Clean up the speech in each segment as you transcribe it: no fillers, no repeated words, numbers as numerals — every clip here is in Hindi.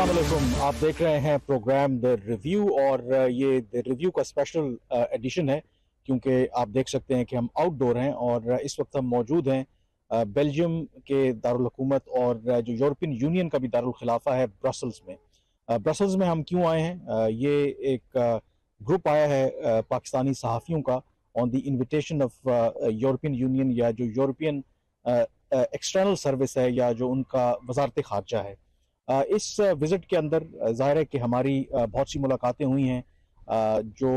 अस्सलाम वालेकुम। आप देख रहे हैं प्रोग्राम द रिव्यू और ये द रिव्यू का स्पेशल एडिशन है क्योंकि आप देख सकते हैं कि हम आउटडोर हैं और इस वक्त हम मौजूद हैं बेल्जियम के दारुल हुकूमत और जो यूरोपियन यूनियन का भी दारुल खिलाफा है ब्रसल्स में। ब्रसल्स में हम क्यों आए हैं? ये एक ग्रुप आया है पाकिस्तानी सहाफ़ियों का on the invitation of European union या जो यूरोपियन एक्सटर्नल सर्विस है या जो उनका वजारत खारजा है। इस विज़िट के अंदर ज़ाहिर है कि हमारी बहुत सी मुलाकातें हुई हैं जो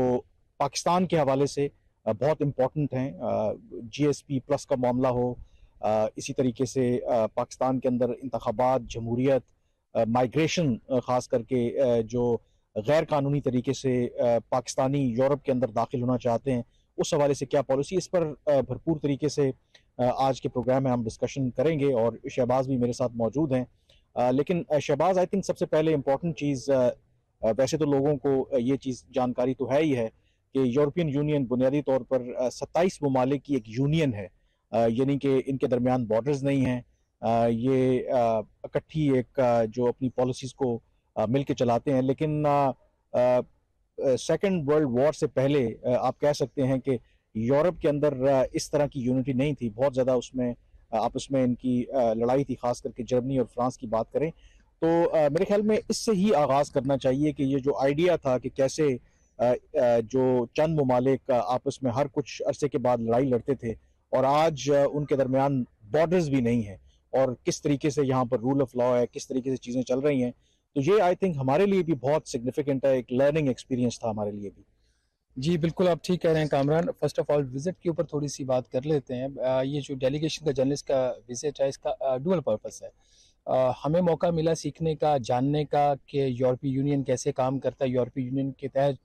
पाकिस्तान के हवाले से बहुत इम्पोर्टेंट हैं। GSP प्लस का मामला हो, इसी तरीके से पाकिस्तान के अंदर इंतखाबात, जमहूरियत, माइग्रेशन, ख़ास करके जो गैर कानूनी तरीके से पाकिस्तानी यूरोप के अंदर दाखिल होना चाहते हैं, उस हवाले से क्या पॉलिसी, इस पर भरपूर तरीके से आज के प्रोग्राम में हम डिस्कशन करेंगे और शहबाज भी मेरे साथ मौजूद हैं। लेकिन शहबाज, आई थिंक सबसे पहले इम्पॉर्टेंट चीज़, वैसे तो लोगों को ये चीज़ जानकारी तो है ही है कि यूरोपियन यूनियन बुनियादी तौर पर 27 ममालिक की एक यूनियन है, यानी कि इनके दरमियान बॉर्डर्स नहीं हैं। ये इकट्ठी एक जो अपनी पॉलिसीज़ को मिल के चलाते हैं। लेकिन सेकेंड वर्ल्ड वॉर से पहले आप कह सकते हैं कि यूरोप के अंदर इस तरह की यूनिटी नहीं थी। बहुत ज़्यादा उसमें आपस में इनकी लड़ाई थी, खास करके जर्मनी और फ्रांस की बात करें तो मेरे ख्याल में इससे ही आगाज़ करना चाहिए कि ये जो आइडिया था कि कैसे जो चंद ममालिक आपस में हर कुछ अरसे के बाद लड़ाई लड़ते थे और आज उनके दरमियान बॉर्डर्स भी नहीं है और किस तरीके से यहाँ पर रूल ऑफ लॉ है, किस तरीके से चीज़ें चल रही हैं, तो ये आई थिंक हमारे लिए भी बहुत सिग्निफिकेंट है, एक लर्निंग एक्सपीरियंस था हमारे लिए भी। जी, बिल्कुल आप ठीक कह रहे हैं Kamran. First of all visit के ऊपर थोड़ी-सी बात कर लेते हैं। ये जो डेलीगेशन का जर्नलिस्ट का विज़िट है, इसका डुअल पर्पस है। हमें मौका मिला सीखने का, जानने का कि यूरोपीय यूनियन कैसे काम करता है, यूरोपीय यूनियन के तहत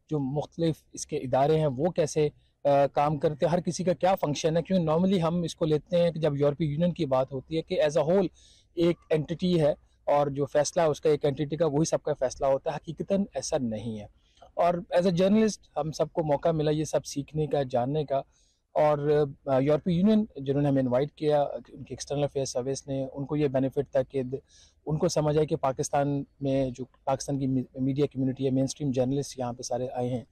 जो मुख्तलिफ इसके इदारे हैं वो कैसे काम करते हैं, हर किसी का क्या फ़ंक्शन है। क्योंकि नॉर्मली हम इसको लेते हैं कि जब यूरोपीय यूनियन की बात होती है कि एज़ अ होल एक एंटिटी है और जो फ़ैसला है उसका एक एंटिटी का वही सबका फ़ैसला होता है। हकीकतन ऐसा नहीं है। और एज अ जर्नलिस्ट हम सबको मौका मिला ये सब सीखने का, जानने का। और यूरोपीय यूनियन जिन्होंने हमें इनवाइट किया, उनकी एक्सटर्नल अफेयर सर्विस ने, उनको ये बेनिफिट था कि उनको समझ आए कि पाकिस्तान में जो पाकिस्तान की मीडिया कम्युनिटी है, मेन स्ट्रीम जर्नलिस्ट यहाँ पे सारे आए हैं,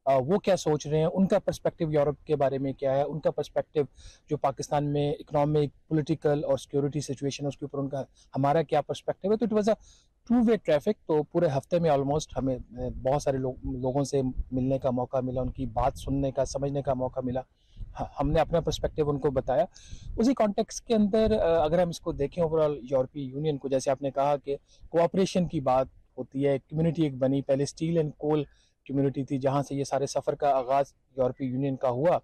वो क्या सोच रहे हैं, उनका पर्सपेक्टिव यूरोप के बारे में क्या है, उनका पर्सपेक्टिव जो पाकिस्तान में इकोनॉमिक, पॉलिटिकल और सिक्योरिटी सिचुएशन है उसके ऊपर उनका, हमारा क्या पर्सपेक्टिव है। तो it was a two way traffic. तो पूरे हफ्ते में ऑलमोस्ट हमें बहुत सारे लोगों से मिलने का मौका मिला, उनकी बात सुनने का, समझने का मौका मिला। हमने अपना पर्सपेक्टिव उनको बताया। उसी कॉन्टेक्स्ट के अंदर अगर हम इसको देखें ओवरऑल यूरोपीय यूनियन को, जैसे आपने कहा कि कोऑपरेशन की बात होती है, कम्युनिटी एक बनी, पहले स्टील एंड कोल कम्युनिटी थी जहाँ से ये सारे सफ़र का आगाज़ यूरोपीय यूनियन का हुआ।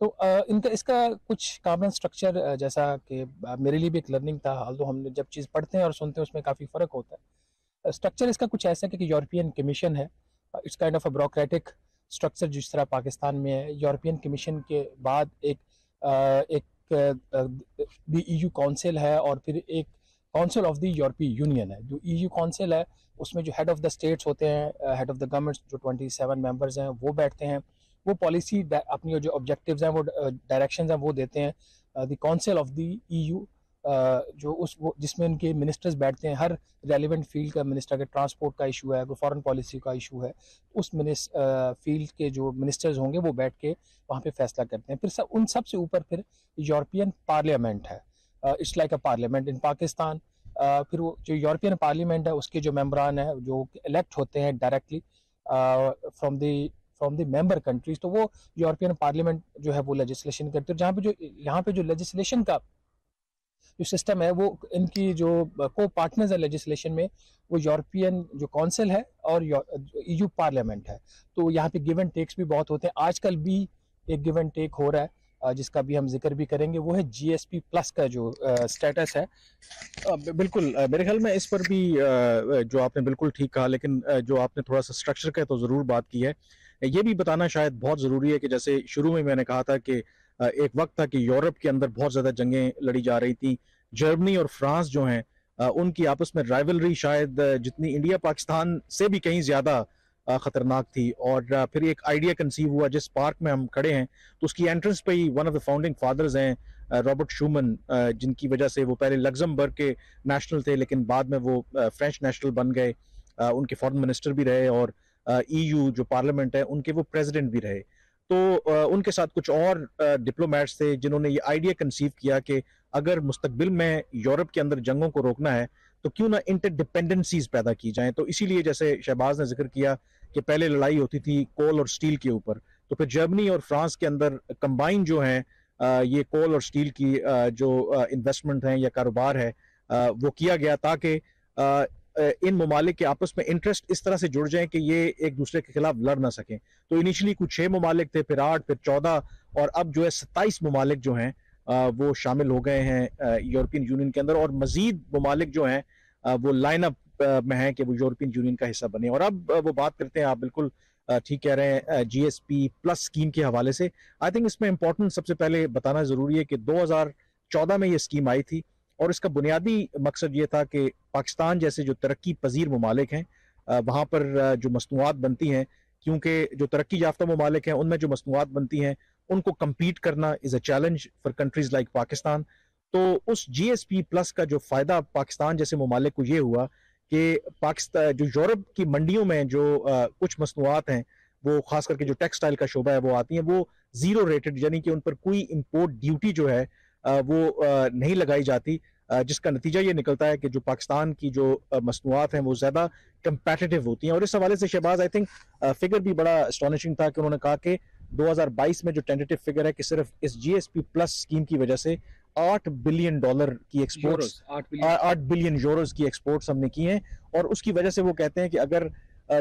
तो इनका इसका कुछ कॉमन स्ट्रक्चर, जैसा कि मेरे लिए भी एक लर्निंग था, हालांकि हमने जब चीज़ पढ़ते हैं और सुनते हैं उसमें काफ़ी फ़र्क होता है। स्ट्रक्चर इसका कुछ ऐसा है कि यूरोपियन कमीशन है, it's kind of a bureaucratic structure जिस तरह पाकिस्तान में है। यूरोपियन कमीशन के बाद एक द EU काउंसिल है और फिर एक काउंसिल ऑफ द यूरोपीय यूनियन है। जो EU काउंसिल है उसमें जो हेड ऑफ द स्टेट्स होते हैं, हेड ऑफ द गवर्नमेंट्स, जो 27 मेंबर्स हैं वो बैठते हैं, वो पॉलिसी अपनी जो ऑब्जेक्टिव्स हैं, वो डायरेक्शंस हैं वो देते हैं। The council of the EU जो वो जिसमें उनके मिनिस्टर्स बैठते हैं, हर रेलिवेंट फील्ड का मिनिस्टर, अगर ट्रांसपोर्ट का इशू है, अगर फॉरेन पॉलिसी का इशू है, उस फील्ड के जो मिनिस्टर्स होंगे वो बैठ के वहाँ पे फैसला करते हैं। फिर उन सब से ऊपर फिर यूरोपियन पार्लियामेंट है, it's like a parliament in Pakistan. फिर वो जो यूरोपियन पार्लियामेंट है उसके जो मेम्बरान हैं जो इलेक्ट होते हैं directly from the member countries, तो वो यूरोपियन पार्लियामेंट जो है वो लेजिस्लेशन करते हैं। जहाँ पे जो यहाँ पे जो लेजिस्लेशन का जो सिस्टम है, वो इनकी जो को पार्टनर्स है लेजिस्लेशन में, वो यूरोपियन जो काउंसिल है और EU पार्लियामेंट है। तो यहाँ पे गिव एंड टेक्स भी बहुत होते हैं। आजकल भी एक गिव एंड टेक हो रहा है जिसका भी हम जिक्र भी करेंगे, वो है GSP प्लस का जो स्टेटस है। बिल्कुल, मेरे ख्याल में इस पर भी जो आपने बिल्कुल ठीक कहा, लेकिन जो आपने थोड़ा सा स्ट्रक्चर का तो ज़रूर बात की है। ये भी बताना शायद बहुत ज़रूरी है कि जैसे शुरू में मैंने कहा था कि एक वक्त था कि यूरोप के अंदर बहुत ज़्यादा जंगें लड़ी जा रही थी। जर्मनी और फ्रांस जो हैं उनकी आपस में राइवलरी शायद जितनी इंडिया पाकिस्तान से भी कहीं ज़्यादा खतरनाक थी। और फिर एक आइडिया कंसीव हुआ, जिस पार्क में हम खड़े हैं तो उसकी एंट्रेंस पे ही one of the founding fathers हैं रॉबर्ट शूमन, जिनकी वजह से वो पहले लग्जमबर्ग के नेशनल थे लेकिन बाद में वो फ्रेंच नेशनल बन गए, उनके फॉरेन मिनिस्टर भी रहे और ईयू जो पार्लियामेंट है उनके वो प्रेसिडेंट भी रहे। तो उनके साथ कुछ और डिप्लोमेट्स थे जिन्होंने ये आइडिया कंसीव किया कि अगर मुस्तकबिल में यूरोप के अंदर जंगों को रोकना है तो क्यों ना इंटरडिपेंडेंसीज पैदा की जाएं। तो इसीलिए जैसे शहबाज ने जिक्र किया कि पहले लड़ाई होती थी कोल और स्टील के ऊपर, तो फिर जर्मनी और फ्रांस के अंदर कंबाइन जो है ये कोल और स्टील की जो इन्वेस्टमेंट है या कारोबार है वो किया गया ताकि इन ममालिक के आपस में इंटरेस्ट इस तरह से जुड़ जाएं कि ये एक दूसरे के खिलाफ लड़ ना सकें। तो इनिशियली कुछ 6 ममालिक थे, फिर 8, फिर 14 और अब जो है 27 ममालिक जो हैं वो शामिल हो गए हैं यूरोपियन यूनियन के अंदर, और मजीद ममालिक जो हैं वो लाइन अप में हैं कि वो यूरोपियन यूनियन का हिस्सा बने। और अब वो बात करते हैं, आप बिल्कुल ठीक कह रहे हैं, जीएसपी प्लस स्कीम के हवाले से। आई थिंक इसमें इंपॉर्टेंट सबसे पहले बताना जरूरी है कि 2014 में ये स्कीम आई थी और इसका बुनियादी मकसद ये था कि पाकिस्तान जैसे जो तरक्की पजीर ममालिक हैं वहाँ पर जो मसनूआत बनती हैं, क्योंकि जो तरक्की याफ्ता ममालिक हैं उनमें जो मसनूआत बनती हैं उनको कम्पीट करना is a challenge for countries like Pakistan. तो उस जीएसपी प्लस का जो फ़ायदा पाकिस्तान जैसे ममालिक को ये हुआ कि पाकिस्तान जो यूरोप की मंडियों में जो कुछ मसनूआत हैं वो खास करके जो टेक्सटाइल का शोबा है वो आती हैं, वो ज़ीरो रेटेड, यानी कि उन पर कोई इम्पोर्ट ड्यूटी जो है वो नहीं लगाई जाती, जिसका नतीजा ये निकलता है कि जो पाकिस्तान की जो मसनूआत हैं वो ज़्यादा कंपेटिटिव होती हैं। और इस हवाले से शहबाज आई थिंक फिगर भी बड़ा अस्टॉनिशिंग था कि उन्होंने कहा कि 2022 में जो टेंटेटिव फिगर है कि सिर्फ इस जीएसपी प्लस स्कीम की वजह से $8 बिलियन की एक्सपोर्ट्स, 8 बिलियन यूरोज की एक्सपोर्ट्स हमने की हैं। और उसकी वजह से वो कहते हैं कि अगर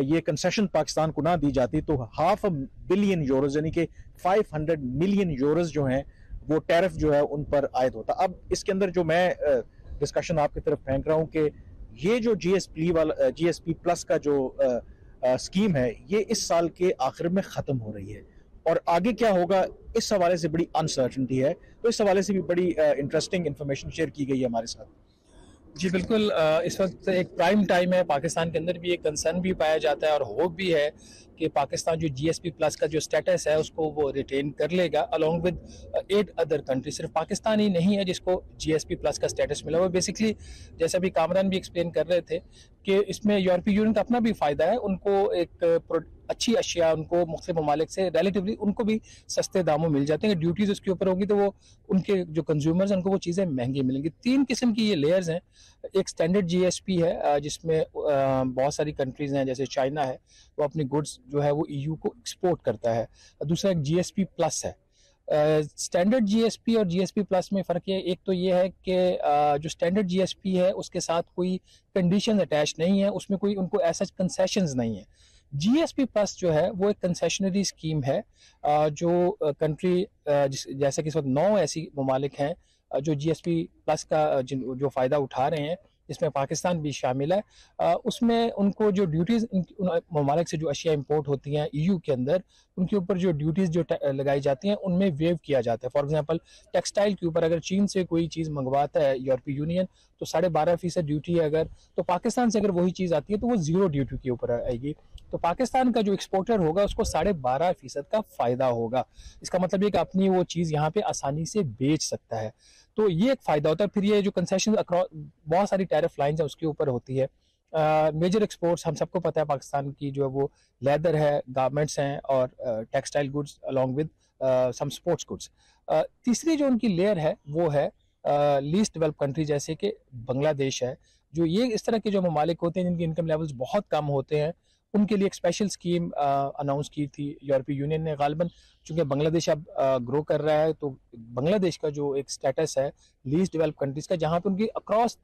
ये कंसेशन पाकिस्तान को ना दी जाती तो $500 बिलियन यानी कि 500 मिलियन यूरोज जो हैं वो टैरिफ जो है उन पर आयद होता। अब इसके अंदर जो मैं डिस्कशन आपकी तरफ फेंक रहा हूँ कि ये जो जीएसपी प्लस का जो स्कीम है ये इस साल के आखिर में ख़त्म हो रही है और आगे क्या होगा इस हवाले से बड़ी अनसर्टनिटी है। तो इस हवाले से भी बड़ी इंटरेस्टिंग इंफॉर्मेशन शेयर की गई है हमारे साथ। जी बिल्कुल, इस वक्त एक प्राइम टाइम है, पाकिस्तान के अंदर भी एक कंसर्न भी पाया जाता है और होप भी है कि पाकिस्तान जो जीएसपी प्लस का जो स्टेटस है उसको वो रिटेन कर लेगा अलॉन्ग विद 8 अदर कंट्री। सिर्फ पाकिस्तान ही नहीं है जिसको जीएसपी प्लस का स्टेटस मिला। वो बेसिकली जैसे अभी कामरान भी एक्सप्लेन कर रहे थे कि इसमें यूरोपीय यूनियन का अपना भी फ़ायदा है, उनको एक अच्छी अशिया उनको मुख्तलिफ ममालिक से रिलेटिवली उनको भी सस्ते दामों मिल जाते हैं। ड्यूटीज़ उसके ऊपर होगी तो वो उनके जो कंज्यूमर्स हैं उनको वो चीज़ें महंगी मिलेंगी। 3 किस्म की ये लेयर्स हैं। एक स्टैंडर्ड जीएसपी है जिसमें बहुत सारी कंट्रीज़ हैं, जैसे चाइना है वो अपनी गुड्स जो है वो ईयू को एक्सपोर्ट करता है। दूसरा एक जीएसपी प्लस है। स्टैंडर्ड जीएसपी और जीएसपी प्लस में फ़र्क है, एक तो ये है कि जो स्टैंडर्ड जीएसपी है उसके साथ कोई कंडीशन अटैच नहीं है, उसमें कोई उनको ऐसा कंसेशंस नहीं है। जीएसपी प्लस जो है वो एक कंसेशनरी स्कीम है जो कंट्री जैसे कि इस वक्त 9 ऐसी ममालिक हैं जो जीएसपी प्लस का जो फ़ायदा उठा रहे हैं, इसमें पाकिस्तान भी शामिल है। उसमें उनको जो ड्यूटीज़ ममालिक से जो अशिया इंपोर्ट होती हैं ईयू के अंदर, उनके ऊपर जो ड्यूटीज़ जो लगाई जाती हैं उनमें वेव किया जाता है। फॉर एग्जांपल टेक्सटाइल के ऊपर अगर चीन से कोई चीज़ मंगवाता है यूरोपीय यूनियन तो 12.5% ड्यूटी है, अगर तो पाकिस्तान से अगर वही चीज़ आती है तो वो 0 ड्यूटी के ऊपर आएगी। तो पाकिस्तान का जो एक्सपोर्टर होगा उसको 12.5% का फ़ायदा होगा। इसका मतलब ये कि अपनी वो चीज़ यहाँ पे आसानी से बेच सकता है, तो ये एक फ़ायदा होता है। फिर ये जो कंसेशन अक्रॉस बहुत सारी टैरिफ लाइन्स है उसके ऊपर होती है। मेजर एक्सपोर्ट्स हम सबको पता है पाकिस्तान की जो है वो लेदर है, गारमेंट्स हैं और textile goods along with some sports goods. तीसरी जो उनकी लेयर है वो है लीस्ट डेवलप कंट्री जैसे कि बांग्लादेश है। जो ये इस तरह के जो ममालिक होते हैं जिनके इनकम लेवल्स बहुत कम होते हैं, उनके लिए एक स्पेशल स्कीम अनाउंस की थी यूरोपीय यूनियन ने। गालिबन चूंकि बांग्लादेश अब ग्रो कर रहा है तो बांग्लादेश का जो एक स्टेटस है लीस्ट डेवलप कंट्रीज का, जहाँ पे उनकी अक्रॉस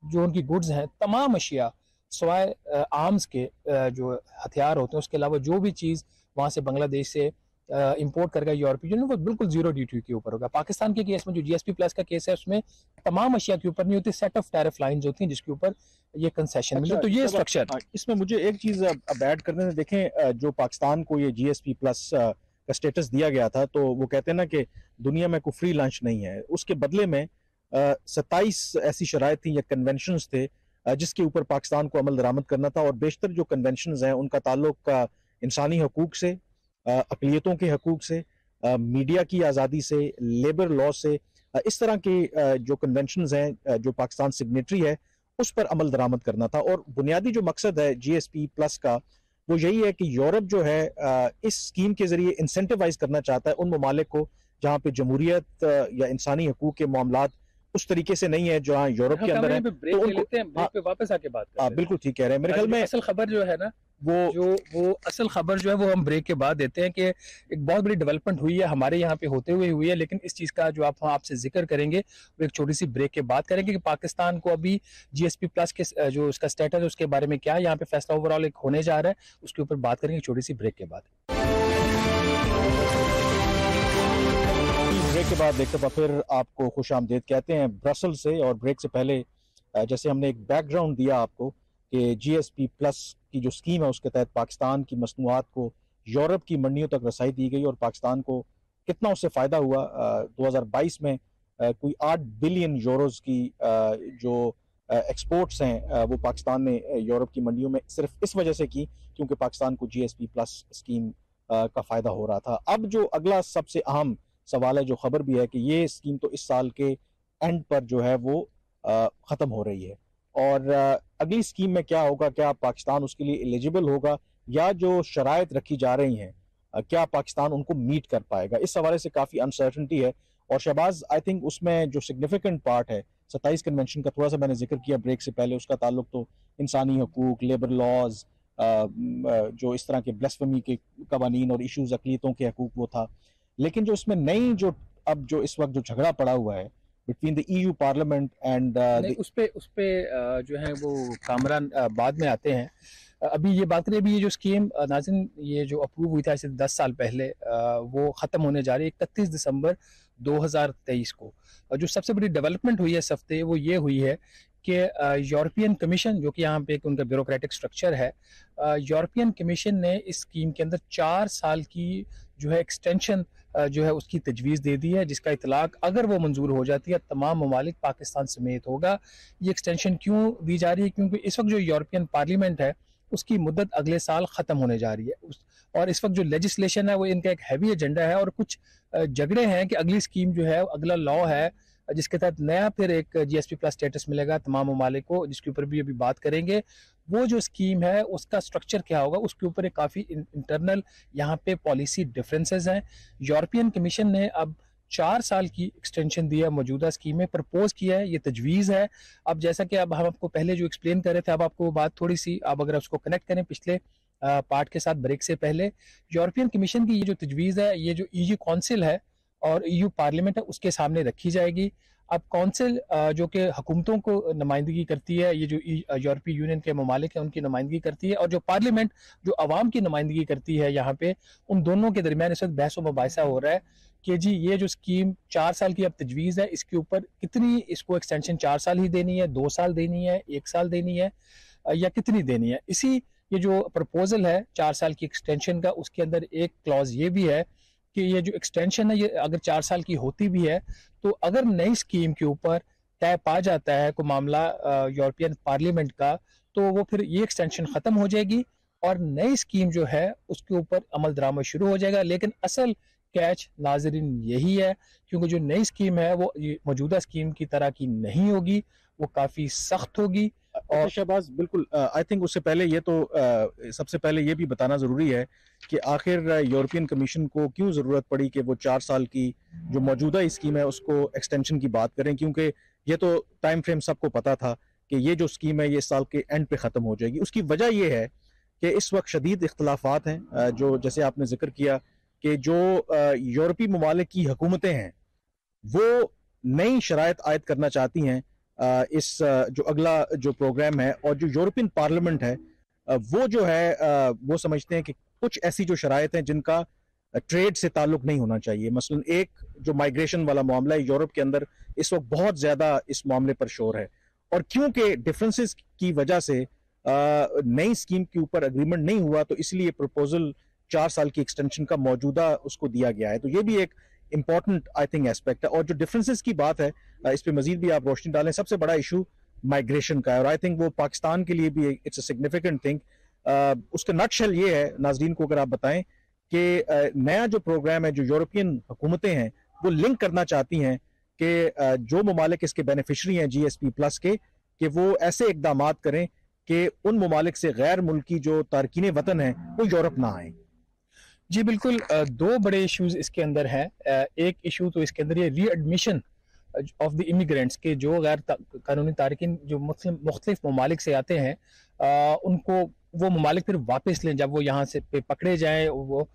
जो उनकी गुड्स हैं तमाम अशिया सवाए आर्म्स के जो हथियार होते हैं उसके अलावा जो भी चीज़ वहाँ से बांग्लादेश से इंपोर्ट करके यूरोपीय यूनियन वो बिल्कुल 0 ड्यूटी के ऊपर होगा। पाकिस्तान के केस में जो जीएसपी प्लस का केस है उसमें तमाम अशिया के ऊपर नहीं होती, सेट ऑफ टैरिफ लाइंस होती हैं जिसके ऊपर ये कंसेशन मिलता है। तो ये स्ट्रक्चर इसमें मुझे एक चीज़ अब ऐड करने में, देखें जो पाकिस्तान को ये जीएसपी प्लस का स्टेटस दिया गया था तो वो कहते हैं ना कि दुनिया में कोई फ्री लंच नहीं है, उसके बदले में 27 ऐसी शराइत थी या कन्वेंशंस थे जिसके ऊपर पाकिस्तान को अमल दरामद करना था। और बेशतर जो कन्वेंशंस हैं उनका ताल्लुक इंसानी हकूक से, अक़लियतों के हकूक से, मीडिया की आज़ादी से, लेबर लॉ से इस तरह के जो कन्वेंशंस हैं जो पाकिस्तान सिग्नेटरी है उस पर अमल दरामद करना था। और बुनियादी जो मकसद है GSP प्लस का वो यही है कि यूरोप जो है इस स्कीम के जरिए इंसेंटिवाइज करना चाहता है उन ममालिक को जहाँ पे जमहूरियत या इंसानी हकूक के मामलात उस तरीके से नहीं है जहाँ यूरोप के अंदर है। ब्रेक ले लेते हैं, ब्रेक पे वापस आके बात करते हैं। बिल्कुल ठीक कह रहे हैं। मेरे ख्याल में असल खबर जो है ना वो असल खबर जो है वो हम ब्रेक के बाद देते हैं कि एक बहुत बड़ी डेवलपमेंट हुई है हमारे यहाँ पे होते हुए हुई है, लेकिन इस चीज़ का जो आपसे जिक्र करेंगे वो एक छोटी सी ब्रेक के बाद करेंगे कि पाकिस्तान को अभी GSP प्लस के जो उसका स्टेटस है उसके बारे में क्या यहाँ पे फैसला ओवरऑल एक होने जा रहा है, उसके ऊपर बात करेंगे छोटी सी ब्रेक के बाद। ब्रेक के बाद एक दफा फिर आपको खुश आमदेद कहते हैं ब्रसल से। और ब्रेक से पहले जैसे हमने एक बैकग्राउंड दिया आपको कि GSP प्लस की जो स्कीम है उसके तहत पाकिस्तान की मसनूआत को यूरोप की मंडियों तक रसाई दी गई और पाकिस्तान को कितना उससे फ़ायदा हुआ। 2022 में कोई 8 बिलियन यूरोज़ की जो एक्सपोर्ट्स हैं वो पाकिस्तान ने यूरोप की मंडियों में सिर्फ इस वजह से की क्योंकि पाकिस्तान को GSP प्लस स्कीम का फ़ायदा हो रहा था। अब जो अगला सबसे अहम सवाल है, जो खबर भी है कि ये स्कीम तो इस साल के एंड पर जो है वो ख़त्म हो रही है और अगली स्कीम में क्या होगा, क्या पाकिस्तान उसके लिए एलिजिबल होगा या जो शराइत रखी जा रही हैं क्या पाकिस्तान उनको मीट कर पाएगा, इस हवाले से काफ़ी अनसर्टनिटी है। और शहबाज आई थिंक उसमें जो सिग्निफिकेंट पार्ट है 27 कन्वेंशन का, थोड़ा सा मैंने जिक्र किया ब्रेक से पहले, उसका ताल्लुक तो इंसानी हकूक, लेबर लॉज, जो इस तरह के ब्लास्फेमी के कवानीन और इशूज़ अक़लियतों के हकूक वो था। लेकिन जो इसमें नई जो अब जो इस वक्त जो झगड़ा पड़ा हुआ है between the EU parliament and उस पे जो है वो कामरान बाद में आते हैं। अभी ये बात करें, अभी ये जो स्कीम नाज़रीन ये जो अप्रूव हुई था ऐसे 10 साल पहले वो ख़त्म होने जा रही है 31 दिसंबर 2023 को। जो सबसे बड़ी डेवलपमेंट हुई है इस हफ्ते वो ये हुई है कि यूरोपियन कमीशन, जो कि यहाँ पे एक उनका ब्यूरोक्रेटिक स्ट्रक्चर है, यूरोपियन कमीशन ने इस स्कीम के अंदर 4 साल की जो है एक्सटेंशन जो है उसकी तजवीज़ दे दी है, जिसका इतलाक अगर वो मंजूर हो जाती है तमाम ममालिक पाकिस्तान समेत होगा। ये एक्सटेंशन क्यों दी जा रही है? क्योंकि इस वक्त जो यूरोपियन पार्लियामेंट है उसकी मुद्दत अगले साल ख़त्म होने जा रही है और इस वक्त जो लेजिस्लेशन है वो इनका एक हैवी एजेंडा है और कुछ झगड़े हैं कि अगली स्कीम जो है अगला लॉ है जिसके तहत नया फिर एक GSP प्लस स्टेटस मिलेगा तमाम ममालिक को, जिसके ऊपर भी अभी बात करेंगे। वो जो स्कीम है उसका स्ट्रक्चर क्या होगा उसके ऊपर एक काफ़ी इंटरनल यहाँ पे पॉलिसी डिफरेंसेस हैं। यूरोपियन कमीशन ने अब 4 साल की एक्सटेंशन दी है, मौजूदा स्कीम में प्रपोज किया है, ये तजवीज़ है। अब जैसा कि अब हम आपको पहले जो एक्सप्लेन कर रहे थे, अब आपको बात थोड़ी सी आप अगर उसको कनेक्ट करें पिछले पार्ट के साथ ब्रेक से पहले, यूरोपियन कमीशन की ये जो तजवीज़ है ये जो EU काउंसिल है और EU पार्लियामेंट है उसके सामने रखी जाएगी। अब काउंसिल जो कि हुकूमतों को नुमाइंदगी करती है, ये जो यूरोपीय यूनियन के ममालिक हैं उनकी नुमाइंदगी करती है, और जो पार्लियामेंट जो अवाम की नुमाइंदगी करती है यहाँ पे, उन दोनों के दरमियान इस वक्त बहस व मुबाहिसा हो रहा है कि जी ये जो स्कीम 4 साल की अब तजवीज़ है इसके ऊपर कितनी इसको एक्सटेंशन 4 साल ही देनी है, 2 साल देनी है, 1 साल देनी है या कितनी देनी है। इसी ये जो प्रपोजल है 4 साल की एक्सटेंशन का, उसके अंदर एक क्लॉज ये भी है कि ये जो एक्सटेंशन है ये अगर 4 साल की होती भी है तो अगर नई स्कीम के ऊपर तय पा जाता है कोई मामला यूरोपियन पार्लियामेंट का, तो वो फिर ये एक्सटेंशन ख़त्म हो जाएगी और नई स्कीम जो है उसके ऊपर अमल दरामद शुरू हो जाएगा। लेकिन असल कैच नाजरीन यही है, क्योंकि जो नई स्कीम है वो मौजूदा स्कीम की तरह की नहीं होगी, वो काफ़ी सख्त होगी। और शहबाज बिल्कुल आई थिंक उससे पहले ये तो सबसे पहले ये भी बताना ज़रूरी है कि आखिर यूरोपियन कमीशन को क्यों ज़रूरत पड़ी कि वो 4 साल की जो मौजूदा स्कीम है उसको एक्सटेंशन की बात करें, क्योंकि ये तो टाइम फ्रेम सबको पता था कि ये जो स्कीम है ये साल के एंड पे ख़त्म हो जाएगी। उसकी वजह ये है कि इस वक्त शदीद इख्तलाफात हैं, जो जैसे आपने जिक्र किया कि जो यूरोपीय ममालिक की हुकूमतें हैं वो नई शराइत आयद करना चाहती हैं इस जो अगला जो प्रोग्राम है, और जो यूरोपियन पार्लियामेंट है वो जो है वो समझते हैं कि कुछ ऐसी जो शराइत हैं जिनका ट्रेड से ताल्लुक नहीं होना चाहिए। मसलन एक जो माइग्रेशन वाला मामला है यूरोप के अंदर इस वक्त बहुत ज़्यादा इस मामले पर शोर है, और क्योंकि डिफरेंसेस की वजह से नई स्कीम के ऊपर एग्रीमेंट नहीं हुआ तो इसलिए प्रपोजल 4 साल की एक्सटेंशन का मौजूदा उसको दिया गया है। तो ये भी एक इंपॉर्टेंट आई थिंक एस्पेक्ट है। और जो डिफरेंसेस की बात है इस पे मजीद भी आप रोशनी डालें। सबसे बड़ा इशू माइग्रेशन का है और आई थिंक वो पाकिस्तान के लिए भी इट्स अ सिग्निफिकेंट थिंग। उसका नटशेल ये है नाजरीन को अगर आप बताएं कि नया जो प्रोग्राम है जो यूरोपियन हुकूमतें हैं वो लिंक करना चाहती हैं कि जो ममालिक इसके बेनिफिशरी हैं GSP प्लस के, कि वो ऐसे इकदाम करें कि उन ममालिक से गैर मुल्की जो तारकीन वतन हैं वो यूरोप ना आए। जी बिल्कुल, दो बड़े इश्यूज इसके अंदर हैं। एक इशू तो इसके अंदर ये रीएडमिशन ऑफ द इमिग्रेंट्स के जो गैर कानूनी तारकिन जो मुख्तलिफ ममालिक से आते हैं, उनको वो ममालिक फिर वापस लें जब वो यहाँ से पकड़े जाएं, वो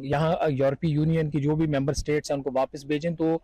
यहाँ यूरोपीय यूनियन की जो भी मेंबर स्टेट्स हैं उनको वापस भेजें। तो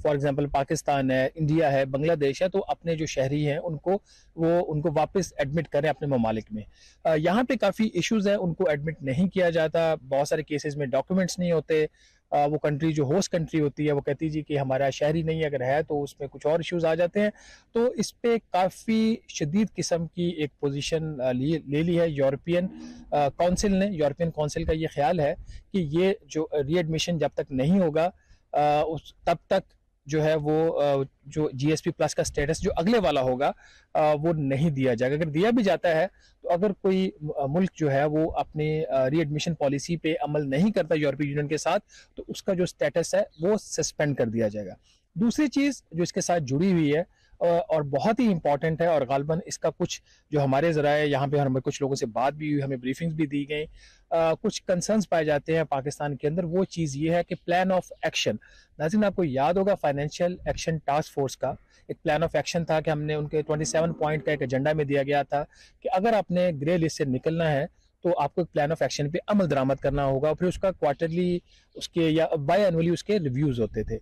फॉर एग्जांपल पाकिस्तान है, इंडिया है, बांग्लादेश है, तो अपने जो शहरी हैं उनको वापस एडमिट करें अपने ममालिक में। यहाँ पे काफ़ी इश्यूज हैं, उनको एडमिट नहीं किया जाता। बहुत सारे केसेस में डॉक्यूमेंट्स नहीं होते। वो कंट्री जो होस्ट कंट्री होती है वो कहती जी कि हमारा शहरी नहीं, अगर है तो उसमें कुछ और इश्यूज आ जाते हैं। तो इस पे काफ़ी शदीद किस्म की एक पोजीशन ले ली है यूरोपियन काउंसिल ने। यूरोपियन काउंसिल का ये ख्याल है कि ये जो रीएडमिशन जब तक नहीं होगा तब तक जो है वो जो GSP प्लस का स्टेटस जो अगले वाला होगा वो नहीं दिया जाएगा। अगर दिया भी जाता है तो अगर कोई मुल्क जो है वो अपने रीएडमिशन पॉलिसी पे अमल नहीं करता यूरोपीय यूनियन के साथ, तो उसका जो स्टेटस है वो सस्पेंड कर दिया जाएगा। दूसरी चीज़ जो इसके साथ जुड़ी हुई है और बहुत ही इंपॉर्टेंट है, और गालबन इसका कुछ जो हमारे ज़राए यहाँ पे हमें कुछ लोगों से बात भी हुई, हमें ब्रीफिंग्स भी दी गई, कुछ कंसर्न्स पाए जाते हैं पाकिस्तान के अंदर। वो चीज़ ये है कि प्लान ऑफ एक्शन, नाज़रीन आपको याद होगा फाइनेंशियल एक्शन टास्क फोर्स का एक प्लान ऑफ एक्शन था कि हमने उनके 27 पॉइंट का एक एजेंडा में दिया गया था कि अगर आपने ग्रे लिस्ट से निकलना है तो आपको एक प्लान ऑफ एक्शन पे अमल दरामद करना होगा, फिर उसका क्वार्टरली उसके या बाय एनुअली उसके रिव्यूज होते थे।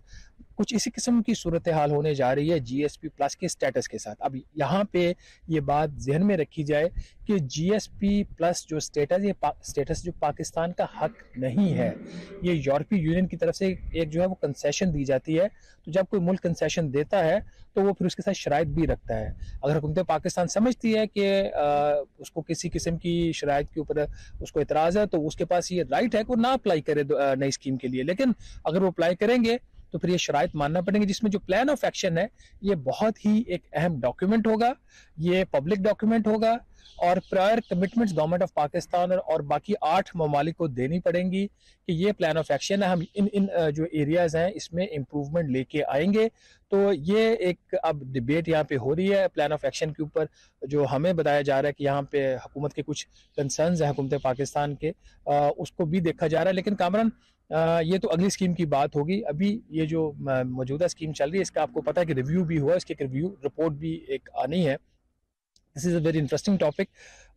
कुछ इसी किस्म की सूरत हाल होने जा रही है GSP प्लस के स्टेटस के साथ। अब यहाँ पे ये बात जहन में रखी जाए कि GSP प्लस जो स्टेटस, ये स्टेटस जो पाकिस्तान का हक नहीं है, ये यूरोपीय यूनियन की तरफ से एक जो है वो कंसेशन दी जाती है। तो जब कोई मुल्क कंसेशन देता है तो वो फिर उसके साथ शराइत भी रखता है। अगर हुकूमत पाकिस्तान समझती है कि उसको किसी किस्म की शराइत के ऊपर उसको एतराज़ है तो उसके पास ये राइट है कि वो ना अप्लाई करे नई स्कीम के लिए, लेकिन अगर वो अप्लाई करेंगे तो फिर ये शराइत मानना पड़ेंगे, जिसमें जो प्लान ऑफ एक्शन है ये बहुत ही एक अहम डॉक्यूमेंट होगा, ये पब्लिक डॉक्यूमेंट होगा और prior commitments government of Pakistan और बाकी 8 ममालिक को देनी पड़ेंगी कि ये प्लान ऑफ एक्शन है, हम इन जो एरियाज हैं इसमें इम्प्रूवमेंट लेके आएंगे। तो ये एक अब डिबेट यहाँ पे हो रही है प्लान ऑफ एक्शन के ऊपर, जो हमें बताया जा रहा है कि यहाँ पे हुकूमत के कुछ कंसर्न्स हैं हुकूमत पाकिस्तान के, उसको भी देखा जा रहा है। लेकिन कामरान ये तो अगली स्कीम की बात होगी। अभी ये जो मौजूदा स्कीम चल रही है इसका आपको पता है कि रिव्यू भी हुआ, इसकी एक रिव्यू रिपोर्ट भी एक आनी है। This is a very interesting topic.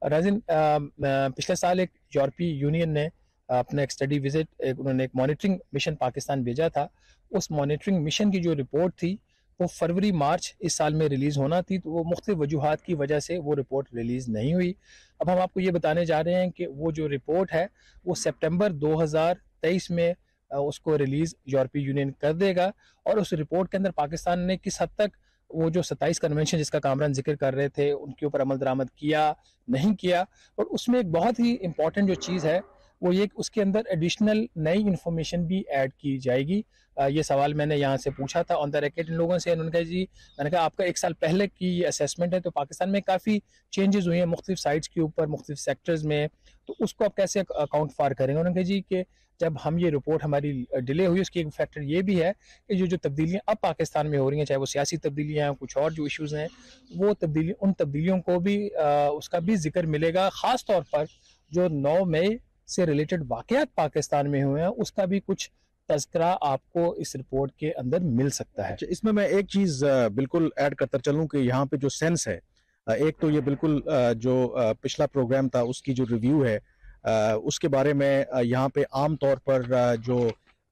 राजिन, पिछले साल एक यूरोपीय यूनियन ने अपना एक स्टडी विजिट, उन्होंने एक मॉनिटरिंग मिशन पाकिस्तान भेजा था। उस मॉनिटरिंग मिशन की जो रिपोर्ट थी वो फरवरी मार्च इस साल में रिलीज़ होना थी, तो वो मुख्तलिफ वजूहात की वजह से वो रिपोर्ट रिलीज़ नहीं हुई। अब हम आपको ये बताने जा रहे हैं कि वो जो रिपोर्ट है वो सितंबर 2023 में उसको रिलीज़ यूरोपीय यूनियन कर देगा। और उस रिपोर्ट के अंदर पाकिस्तान ने किस हद तक वो जो 27 कन्वेंशन जिसका कामरान जिक्र कर रहे थे उनके ऊपर अमल दरामद किया, नहीं किया। और उसमें एक बहुत ही इंपॉर्टेंट जो चीज़ है वो ये कि उसके अंदर एडिशनल नई इन्फॉर्मेशन भी ऐड की जाएगी। ये सवाल मैंने यहाँ से पूछा था ऑन द रिकॉर्ड इन लोगों से, उन्होंने कहा जी, मैंने कहा आपका 1 साल पहले की असेसमेंट है तो पाकिस्तान में काफ़ी चेंजेस हुई हैं मुख्तलिफ साइट्स के ऊपर, मुख्तलिफ सेक्टर्स में, तो उसको आप कैसे अकाउंट फॉर करेंगे। उन्होंने कहा जी कि जब हम ये रिपोर्ट हमारी डिले हुई उसकी एक फैक्टर ये भी है कि जो तब्दीलियाँ अब पाकिस्तान में हो रही हैं, चाहे वो सियासी तब्दीलियाँ हैं, कुछ और जो इश्यूज़ हैं, वो उन तब्दीलियों को भी उसका भी जिक्र मिलेगा। ख़ास तौर पर जो 9 मई से रिलेटेड वाक़यात पाकिस्तान में हुए हैं उसका भी कुछ तज़किरा आपको इस रिपोर्ट के अंदर मिल सकता है। इसमें मैं एक चीज़ बिल्कुल ऐड करता चलूँ कि यहाँ पे जो सेंस है, एक तो ये बिल्कुल जो पिछला प्रोग्राम था उसकी जो रिव्यू है उसके बारे में यहाँ पे आम तौर पर जो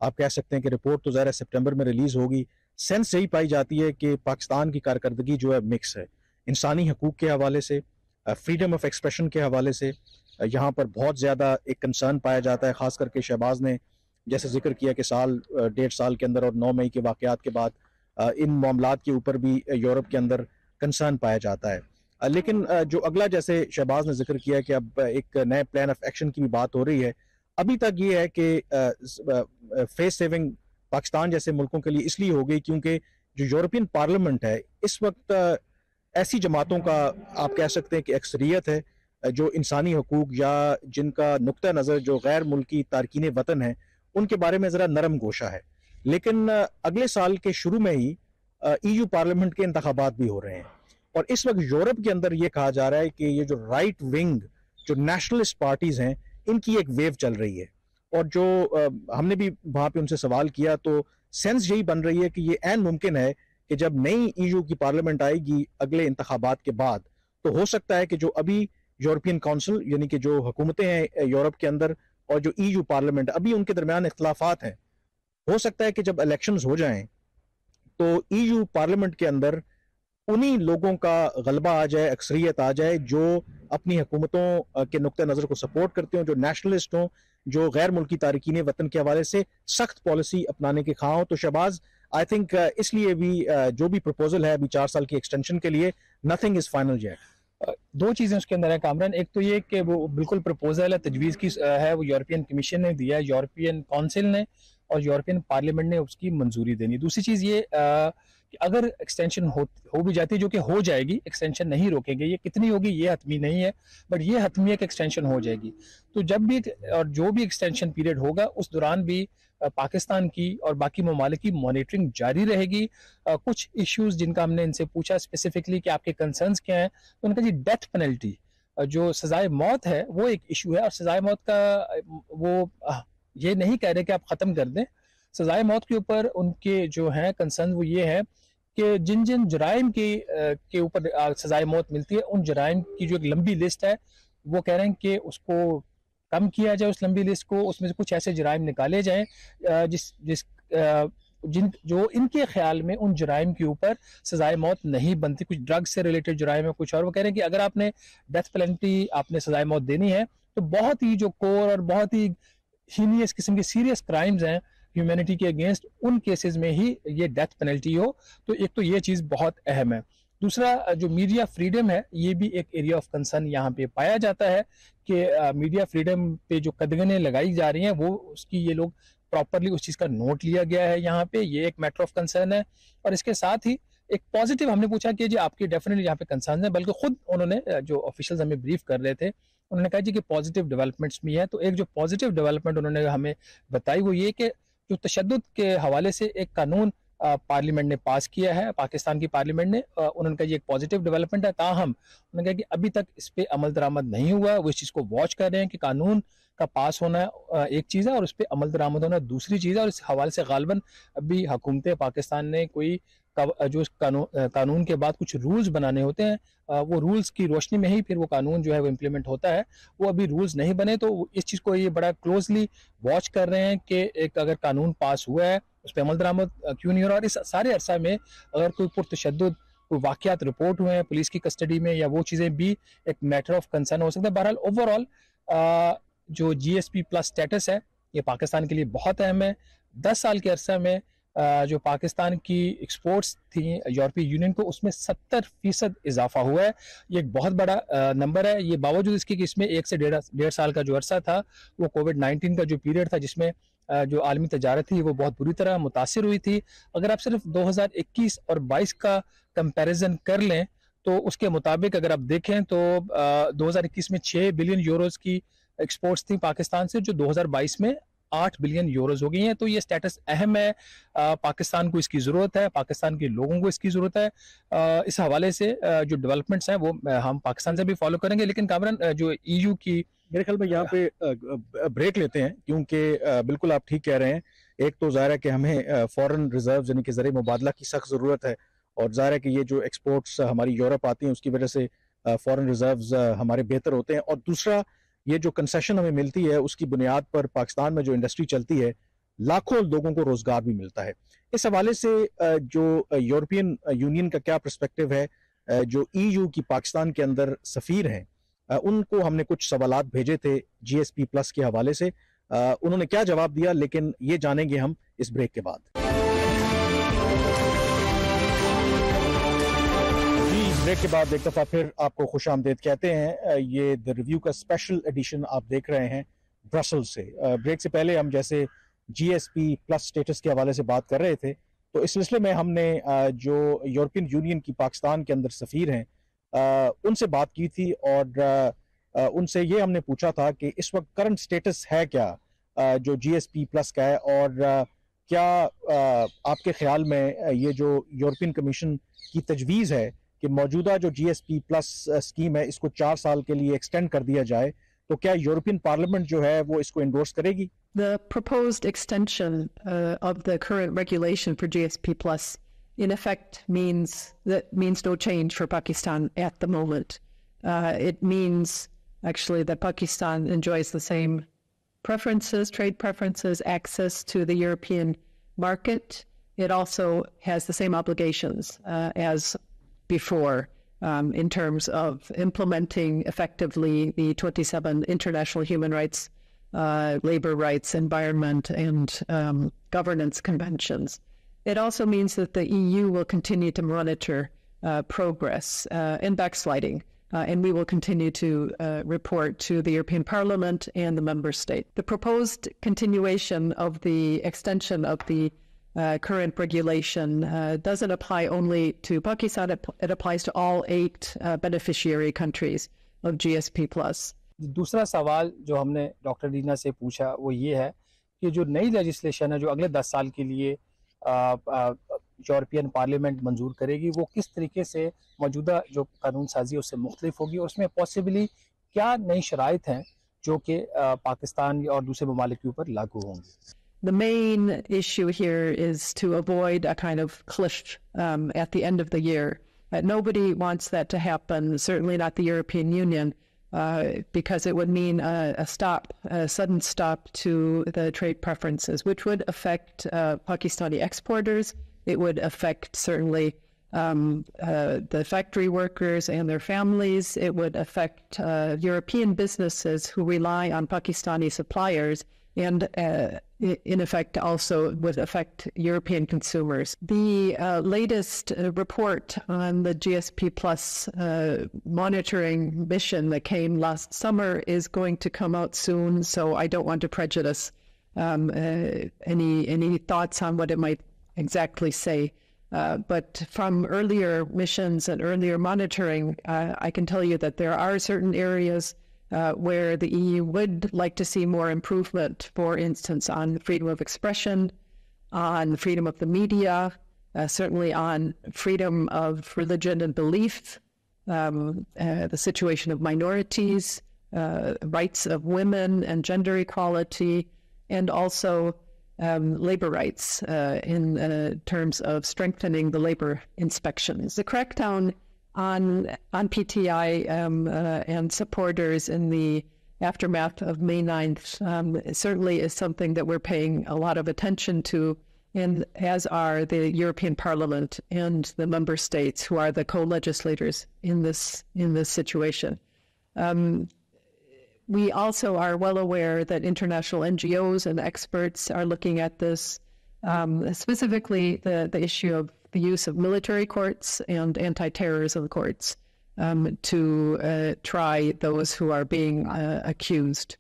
आप कह सकते हैं कि रिपोर्ट तो ज़ाहिर सितंबर में रिलीज़ होगी, सेंस यही पाई जाती है कि पाकिस्तान की कारकर्दगी जो है मिक्स है। इंसानी हकूक़ के हवाले से, फ्रीडम ऑफ एक्सप्रेशन के हवाले से यहाँ पर बहुत ज़्यादा एक कंसर्न पाया जाता है। ख़ास करके शहबाज ने जैसे जिक्र किया कि 1.5 साल के अंदर और 9 मई के वाक़यात के बाद इन मामलात के ऊपर भी यूरोप के अंदर कंसर्न पाया जाता है। लेकिन जो अगला, जैसे शहबाज ने जिक्र किया कि अब एक नए प्लान ऑफ एक्शन की भी बात हो रही है, अभी तक ये है कि फेस सेविंग पाकिस्तान जैसे मुल्कों के लिए इसलिए हो गई क्योंकि जो यूरोपियन पार्लियामेंट है इस वक्त ऐसी जमातों का आप कह सकते हैं कि अक्सरियत है जो इंसानी हकूक़ या जिनका नुक्ता नज़र जो गैर मुल्की तारकीन वतन है उनके बारे में ज़रा नरम गोशा है। लेकिन अगले साल के शुरू में ही EU पार्लियामेंट के इंतखाबात भी हो रहे हैं और इस वक्त यूरोप के अंदर ये कहा जा रहा है कि ये जो राइट विंग जो नेशनलिस्ट पार्टीज हैं इनकी एक वेव चल रही है और जो हमने भी वहां पे उनसे सवाल किया तो सेंस यही बन रही है कि ये ऐन मुमकिन है कि जब नई EU की पार्लियामेंट आएगी अगले इंतखाबात के बाद तो हो सकता है कि जो अभी यूरोपियन काउंसिल यानी कि जो हुकूमतें हैं यूरोप के अंदर और जो EU पार्लियामेंट अभी उनके दरमियान इख्तलाफात हैं, हो सकता है कि जब इलेक्शंस हो जाएं तो EU पार्लियामेंट के अंदर उन्हीं लोगों का गलबा आ जाए, अक्सरियत आ जाए जो अपनी हुकूमतों के नुक्ते नज़र को सपोर्ट करते हों, जो नेशनलिस्ट हों, जो गैर मुल्की तारकीन वतन के हवाले से सख्त पॉलिसी अपनाने के खा हों। तो शहबाज आई थिंक इसलिए भी जो भी प्रपोजल है अभी 4 साल की एक्सटेंशन के लिए, नथिंग इज फाइनल येट। दो चीज़ें उसके अंदर है कामरान, एक तो ये कि वो बिल्कुल प्रपोजल है, तजवीज़ की है, वो यूरोपियन कमीशन ने दिया, यूरोपियन काउंसिल ने और यूरोपियन पार्लियामेंट ने उसकी मंजूरी देनी। दूसरी चीज़ ये कि अगर एक्सटेंशन हो भी जाती है, जो कि हो जाएगी, एक्सटेंशन नहीं रोकेंगे, ये कितनी होगी ये हतमी नहीं है, बट ये हतमी है कि एक्सटेंशन हो जाएगी। तो जब भी और जो भी एक्सटेंशन पीरियड होगा उस दौरान भी पाकिस्तान की और बाकी ममालिक की मॉनिटरिंग जारी रहेगी। कुछ इश्यूज जिनका हमने इनसे पूछा स्पेसिफिकली कि आपके कंसर्न्स क्या हैं, तो उनका जी डेथ पेनल्टी, जो सजाए मौत है वो एक इशू है और सजाए मौत का वो ये नहीं कह रहे कि आप ख़त्म कर दें। सजाए मौत के ऊपर उनके जो हैं कंसर्न वो ये है कि जिन जिन जराइम के ऊपर सजाए मौत मिलती है, उन जराइम की जो एक लंबी लिस्ट है वो कह रहे हैं कि उसको कम किया जाए, उस लंबी लिस्ट को, उसमें से कुछ ऐसे जराइम निकाले जाएं जिन जो इनके ख्याल में उन जराइम के ऊपर सजाए मौत नहीं बनती। कुछ ड्रग्स से रिलेटेड जराइम है, कुछ और। वो कह रहे हैं कि अगर आपने डेथ पेनल्टी, आपने सजाए मौत देनी है तो बहुत ही जो कोर और बहुत ही हीनियस किस्म के सीरियस क्राइम्स हैं ह्यूमैनिटी के अगेंस्ट, उन केसेस में ही ये डेथ पेनल्टी हो। तो एक तो ये चीज़ बहुत अहम है। दूसरा, जो मीडिया फ्रीडम है, ये भी एक एरिया ऑफ कंसर्न यहाँ पे पाया जाता है कि मीडिया फ्रीडम पे जो कदगनें लगाई जा रही हैं वो उसकी ये लोग प्रॉपरली उस चीज़ का नोट लिया गया है यहाँ पे, ये एक मैटर ऑफ कंसर्न है। और इसके साथ ही एक पॉजिटिव, हमने पूछा कि जी आपकी डेफिनेटली यहाँ पे कंसर्न है, बल्कि खुद उन्होंने जो ऑफिशियल्स हमें ब्रीफ कर रहे थे उन्होंने कहा जी कि पॉजिटिव डेवलपमेंट्स भी है। तो एक जो पॉजिटिव डेवलपमेंट उन्होंने हमें बताई वो ये कि जो तशद्दुद के हवाले से एक कानून पार्लियामेंट ने पास किया है, पाकिस्तान की पार्लियामेंट ने, उन्होंने कहा ये एक पॉजिटिव डेवलपमेंट है। ताहम उन्होंने कहा कि अभी तक इस पर अमल दरामद नहीं हुआ, वो इस चीज़ को वॉच कर रहे हैं कि कानून का पास होना एक चीज़ है और उस पर अमल दरामद होना दूसरी चीज़ है। और इस हवाले से गालबन अभी हुकूमत पाकिस्तान ने कोई जो कानून के बाद कुछ रूल्स बनाने होते हैं, वो रूल्स की रोशनी में ही फिर वो कानून जो है वो इम्प्लीमेंट होता है। वो अभी रूल्स नहीं बने, तो इस चीज़ को ये बड़ा क्लोजली वॉच कर रहे हैं कि एक अगर कानून पास हुआ है उस पर अमल दरामद क्यों नहीं हो रहा। और इस सारे अरसा में अगर कोई पुरतशद्दुद कोई वाक़यात रिपोर्ट हुए हैं पुलिस की कस्टडी में, या वो चीज़ें भी एक मैटर ऑफ कंसर्न हो सकता है। बहरहाल ओवरऑल जो GSP+ स्टेटस है ये पाकिस्तान के लिए बहुत अहम है। 10 साल के अरसा में जो पाकिस्तान की एक्सपोर्ट्स थी यूरोपीय यूनियन को, उसमें 70% इजाफा हुआ है। ये एक बहुत बड़ा नंबर है। ये बावजूद इसके कि इसमें 1 से डेढ़ साल का जो अरसा था वो कोविड-19 का जो पीरियड था, जिसमें जो आलमी तजारत थी वो बहुत बुरी तरह मुतासिर हुई थी। अगर आप सिर्फ 2021 और 22 का कंपैरिजन कर लें तो उसके मुताबिक अगर आप देखें तो 2021 में 6 बिलियन यूरोज की एक्सपोर्ट्स थी पाकिस्तान से, जो 2022 में 8 बिलियन यूरोज हो गई हैं। तो ये स्टेटस अहम है, पाकिस्तान को इसकी ज़रूरत है, पाकिस्तान के लोगों को इसकी ज़रूरत है। इस हवाले से जो डेवलपमेंट्स हैं वो हम पाकिस्तान से भी फॉलो करेंगे। लेकिन कामरान, जो EU की, मेरे ख्याल में यहाँ पे ब्रेक लेते हैं, क्योंकि बिल्कुल आप ठीक कह रहे हैं। एक तो ज़ाहिर है कि हमें फॉरेन रिजर्व यानी कि ज़रिए मुबादला की सख्त ज़रूरत है, और ज़ाहिर है कि ये जो एक्सपोर्ट्स हमारी यूरोप आती हैं उसकी वजह से फॉरेन रिजर्व्स हमारे बेहतर होते हैं। और दूसरा, ये जो कंसेशन हमें मिलती है उसकी बुनियाद पर पाकिस्तान में जो इंडस्ट्री चलती है, लाखों लोगों को रोजगार भी मिलता है। इस हवाले से जो यूरोपियन यूनियन का क्या पर्सपेक्टिव है, जो EU की पाकिस्तान के अंदर सफीर हैं, उनको हमने कुछ सवालात भेजे थे GSP+ के हवाले से। उन्होंने क्या जवाब दिया, लेकिन ये जानेंगे हम इस ब्रेक के बाद। ब्रेक के बाद एक दफ़ा फिर आपको खुश आमदेद कहते हैं। ये द रिव्यू का स्पेशल एडिशन आप देख रहे हैं ब्रसल्स से। ब्रेक से पहले हम जैसे GSP+ स्टेटस के हवाले से बात कर रहे थे, तो इस सिलसिले में हमने जो यूरोपियन यूनियन की पाकिस्तान के अंदर सफ़ीर हैं उनसे बात की थी, और उनसे ये हमने पूछा था कि इस वक्त करंट स्टेटस है क्या जो GSP+ का है, और क्या आपके ख्याल में ये जो यूरोपियन कमीशन की तजवीज़ है कि मौजूदा जो GSP प्लस स्कीम है इसको 4 साल के लिए एक्सटेंड कर दिया जाए, तो क्या यूरोपियन पार्लियामेंट जो है वो इसको एंडोर्स करेगी? The proposed extension of the current regulation for GSP Plus in effect means no change for Pakistan at the moment. It means actually that Pakistan enjoys the same preferences, trade preferences, access to the European market. It also has the same obligations as before in terms of implementing effectively the 27 international human rights, labor rights, environment, and governance conventions. It also means that the EU will continue to monitor progress and backsliding. And we will continue to report to the European Parliament and the member state. The proposed continuation of the extension of the current regulation doesn't apply only to Pakistan, it applies to all 8 beneficiary countries of GSP+. दूसरा सवाल जो हमने डॉक्टर रीना से पूछा वो ये है कि जो नई लेजिस्लेशन है जो अगले 10 साल के लिए यूरोपियन पार्लियामेंट मंजूर करेगी, वो किस तरीके से मौजूदा जो कानून साजी उससे मुख्तलिफ होगी और उसमें पॉसिबली क्या नई शराइत हैं जो कि पाकिस्तान और दूसरे ममालिक के ऊपर लागू होंगी? The main issue here is to avoid a kind of cliff at the end of the year. Nobody wants that to happen, certainly not the European Union, because it would mean a sudden stop to the trade preferences, which would affect Pakistani exporters. It would affect certainly the factory workers and their families. It would affect European businesses who rely on Pakistani suppliers, and in effect also would affect European consumers. The latest report on the GSP Plus monitoring mission that came last summer is going to come out soon, so I don't want to prejudice any thoughts on what it might exactly say. But from earlier missions and earlier monitoring, I can tell you that there are certain areas where the EU would like to see more improvement, for instance, on freedom of expression, on freedom of the media, certainly on freedom of religion and belief, the situation of minorities, rights of women and gender equality, and also labor rights in terms of strengthening the labor inspections. The crackdown on PTI and supporters in the aftermath of May 9th certainly is something that we're paying a lot of attention to, and as are the European Parliament and the member states who are the co-legislators in this situation. We also are well aware that international NGOs and experts are looking at this, specifically the issue of the use of military courts and anti-terrorism courts to try those who are being accused.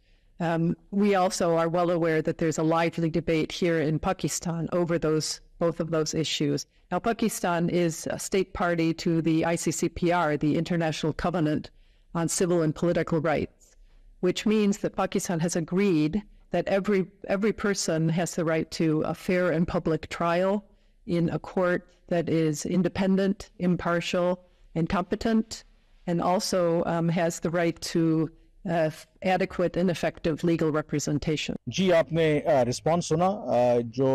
We also are well aware that there's a lively debate here in Pakistan over both of those issues. Now, Pakistan is a state party to the ICCPR, the International Covenant on Civil and Political Rights, which means that Pakistan has agreed that every person has the right to a fair and public trial in a court that is independent, impartial, and competent, and also has the right to adequate and effective legal representation. जी, आपने रिस्पांस सुना जो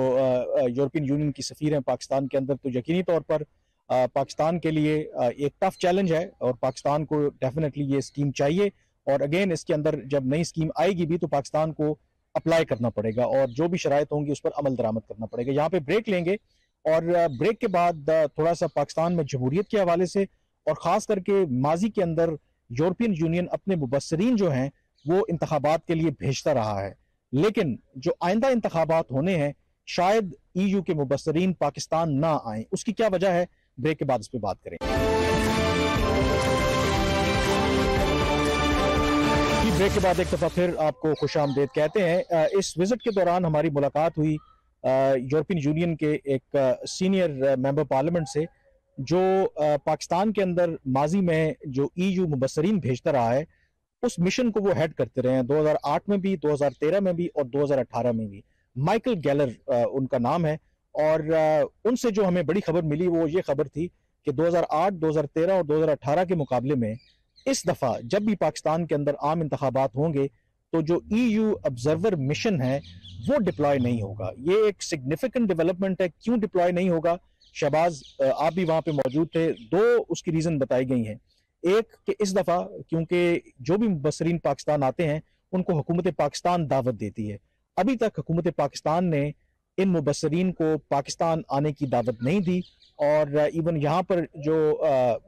यूरोपियन यूनियन की सफीर हैं पाकिस्तान के अंदर, तो यकीनी तौर पर पाकिस्तान के लिए एक टफ चैलेंज है और पाकिस्तान को डेफिनेटली ये स्कीम चाहिए, और अगेन इसके अंदर जब नई स्कीम आएगी भी तो पाकिस्तान को अप्लाई करना पड़ेगा और जो भी शराइत होंगी उस पर अमल दरामद करना पड़ेगा। यहाँ पे ब्रेक लेंगे और ब्रेक के बाद थोड़ा सा पाकिस्तान में जमहूरियत के हवाले से और ख़ास करके माजी के अंदर यूरोपियन यूनियन अपने मुबस्सरीन जो हैं वो इंतखाबात के लिए भेजता रहा है, लेकिन जो आइंदा इंतखाबात होने हैं शायद EU के मुबस्सरीन पाकिस्तान ना आए। उसकी क्या वजह है, ब्रेक के बाद इस पर बात करेंगे। ब्रेक के बाद एक दफ़ा फिर आपको खुशामदीद कहते हैं। इस विजिट के दौरान हमारी मुलाकात हुई यूरोपियन यूनियन के एक सीनियर मेंबर पार्लियामेंट से जो पाकिस्तान के अंदर माजी में जो EU मुबस्सरीन भेजता रहा है उस मिशन को वो हेड करते रहे हैं 2008 में भी, 2013 में भी और 2018 में भी। माइकल गैलर उनका नाम है। और उनसे जो हमें बड़ी खबर मिली वो ये खबर थी कि 2008, 2013 और 2018 के मुकाबले में इस दफ़ा जब भी पाकिस्तान के अंदर आम इंतखाबात होंगे तो जो EU ऑब्जर्वर मिशन है वो डिप्लॉय नहीं होगा। ये एक सिग्निफिकेंट डेवलपमेंट है। क्यों डिप्लॉय नहीं होगा? शहबाज, आप भी वहां पे मौजूद थे। दो उसकी रीजन बताई गई हैं। एक कि इस दफा क्योंकि जो भी मुबसरीन पाकिस्तान आते हैं उनको हुकूमत पाकिस्तान दावत देती है। अभी तक हुकूमत पाकिस्तान ने इन मुबसरीन को पाकिस्तान आने की दावत नहीं दी। और इवन यहाँ पर जो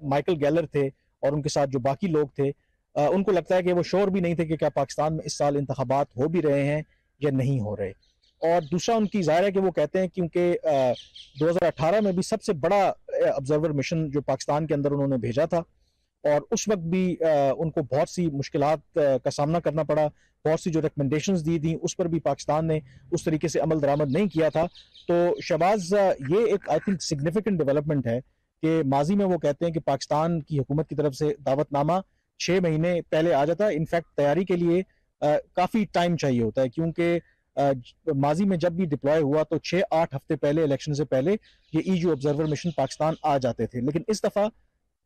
माइकल गैलर थे और उनके साथ जो बाकी लोग थे, उनको लगता है कि वो श्योर भी नहीं थे कि क्या पाकिस्तान में इस साल इंतखाबात हो भी रहे हैं या नहीं हो रहे। और दूसरा उनकी ज़ाहिर है कि वो कहते हैं क्योंकि 2018 में भी सबसे बड़ा ऑब्जर्वर मिशन जो पाकिस्तान के अंदर उन्होंने भेजा था और उस वक्त भी उनको बहुत सी मुश्किलात का सामना करना पड़ा। बहुत सी जो रिकमेंडेशंस दी थी उस पर भी पाकिस्तान ने उस तरीके से अमल दरामद नहीं किया था। तो शहबाज, ये एक आई थिंक सिग्निफिकेंट डेवलपमेंट है कि माजी में वो कहते हैं कि पाकिस्तान की हुकूमत की तरफ से दावतनामा 6 महीने पहले आ जाता है। इनफैक्ट तैयारी के लिए काफ़ी टाइम चाहिए होता है, क्योंकि माजी में जब भी डिप्लॉय हुआ तो 6-8 हफ्ते पहले, इलेक्शन से पहले, ये EU ऑब्जर्वर मिशन पाकिस्तान आ जाते थे। लेकिन इस दफ़ा